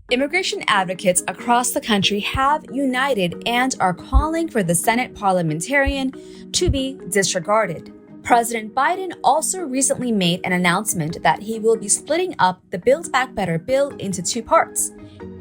Immigration advocates across the country have united and are calling for the Senate parliamentarian to be disregarded. President Biden also recently made an announcement that he will be splitting up the Build Back Better bill into two parts.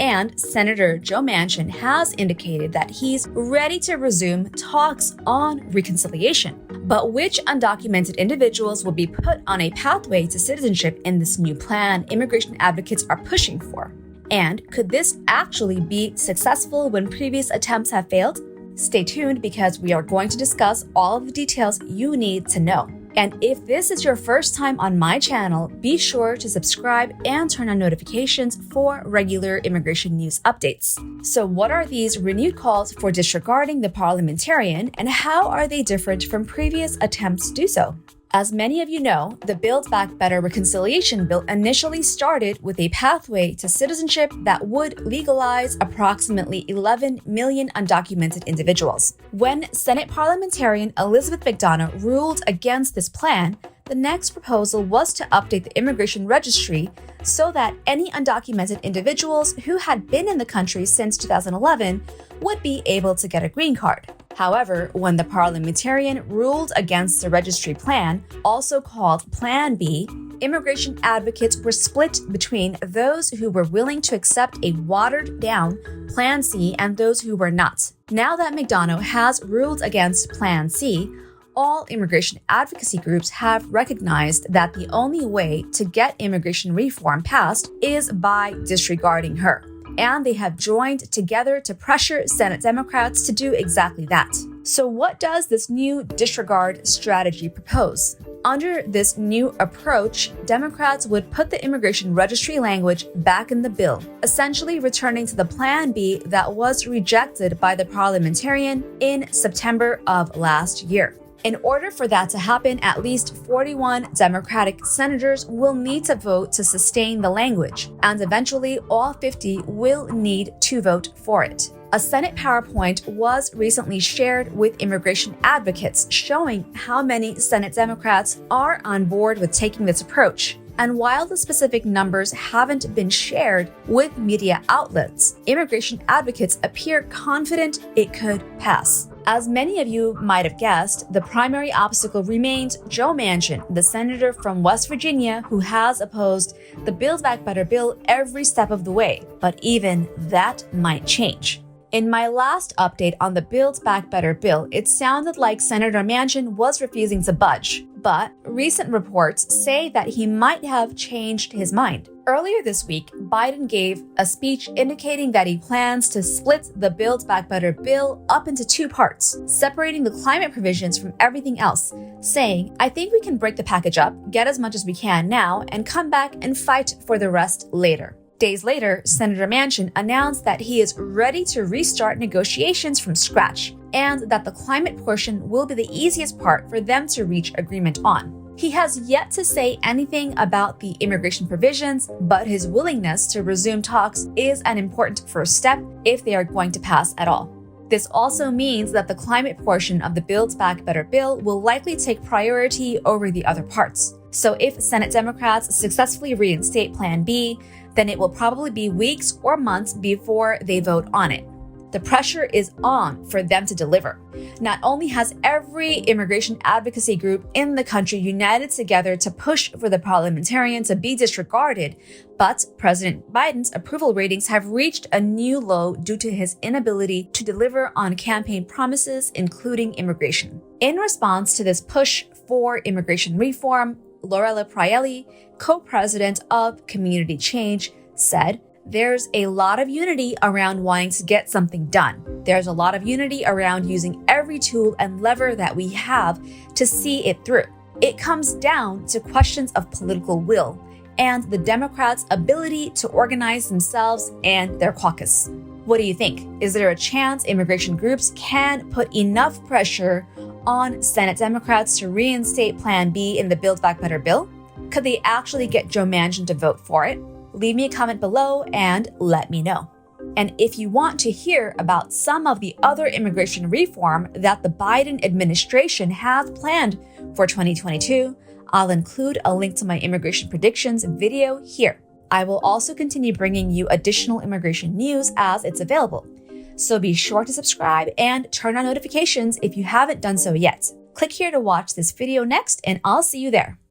And Senator Joe Manchin has indicated that he's ready to resume talks on reconciliation. But which undocumented individuals will be put on a pathway to citizenship in this new plan immigration advocates are pushing for? And could this actually be successful when previous attempts have failed? Stay tuned because we are going to discuss all of the details you need to know. And if this is your first time on my channel, be sure to subscribe and turn on notifications for regular immigration news updates. So what are these renewed calls for disregarding the parliamentarian, and how are they different from previous attempts to do so? As many of you know, the Build Back Better reconciliation bill initially started with a pathway to citizenship that would legalize approximately 11 million undocumented individuals. When Senate parliamentarian Elizabeth MacDonough ruled against this plan, the next proposal was to update the immigration registry so that any undocumented individuals who had been in the country since 2011 would be able to get a green card. However, when the parliamentarian ruled against the registry plan, also called Plan B, immigration advocates were split between those who were willing to accept a watered-down Plan C and those who were not. Now that MacDonough has ruled against Plan C, all immigration advocacy groups have recognized that the only way to get immigration reform passed is by disregarding her. And they have joined together to pressure Senate Democrats to do exactly that. So what does this new disregard strategy propose? Under this new approach, Democrats would put the immigration registry language back in the bill, essentially returning to the Plan B that was rejected by the parliamentarian in September of last year. In order for that to happen, at least 41 Democratic senators will need to vote to sustain the language, and eventually all 50 will need to vote for it. A Senate PowerPoint was recently shared with immigration advocates showing how many Senate Democrats are on board with taking this approach. And while the specific numbers haven't been shared with media outlets, immigration advocates appear confident it could pass. As many of you might have guessed, the primary obstacle remains Joe Manchin, the senator from West Virginia who has opposed the Build Back Better bill every step of the way. But even that might change. In my last update on the Build Back Better bill, it sounded like Senator Manchin was refusing to budge. But recent reports say that he might have changed his mind. Earlier this week, Biden gave a speech indicating that he plans to split the Build Back Better bill up into two parts, separating the climate provisions from everything else, saying, "I think we can break the package up, get as much as we can now, and come back and fight for the rest later." Days later, Senator Manchin announced that he is ready to restart negotiations from scratch, and that the climate portion will be the easiest part for them to reach agreement on. He has yet to say anything about the immigration provisions, but his willingness to resume talks is an important first step if they are going to pass at all. This also means that the climate portion of the Build Back Better bill will likely take priority over the other parts. So if Senate Democrats successfully reinstate Plan B, then it will probably be weeks or months before they vote on it. The pressure is on for them to deliver. Not only has every immigration advocacy group in the country united together to push for the parliamentarian to be disregarded, but President Biden's approval ratings have reached a new low due to his inability to deliver on campaign promises, including immigration. In response to this push for immigration reform, Lorella Prielli, co-president of Community Change, said, "There's a lot of unity around wanting to get something done. There's a lot of unity around using every tool and lever that we have to see it through. It comes down to questions of political will and the Democrats' ability to organize themselves and their caucus." What do you think? Is there a chance immigration groups can put enough pressure on Senate Democrats to reinstate Plan B in the Build Back Better bill? Could they actually get Joe Manchin to vote for it? Leave me a comment below and let me know. And if you want to hear about some of the other immigration reform that the Biden administration has planned for 2022, I'll include a link to my immigration predictions video here. I will also continue bringing you additional immigration news as it's available. So be sure to subscribe and turn on notifications if you haven't done so yet. Click here to watch this video next, and I'll see you there.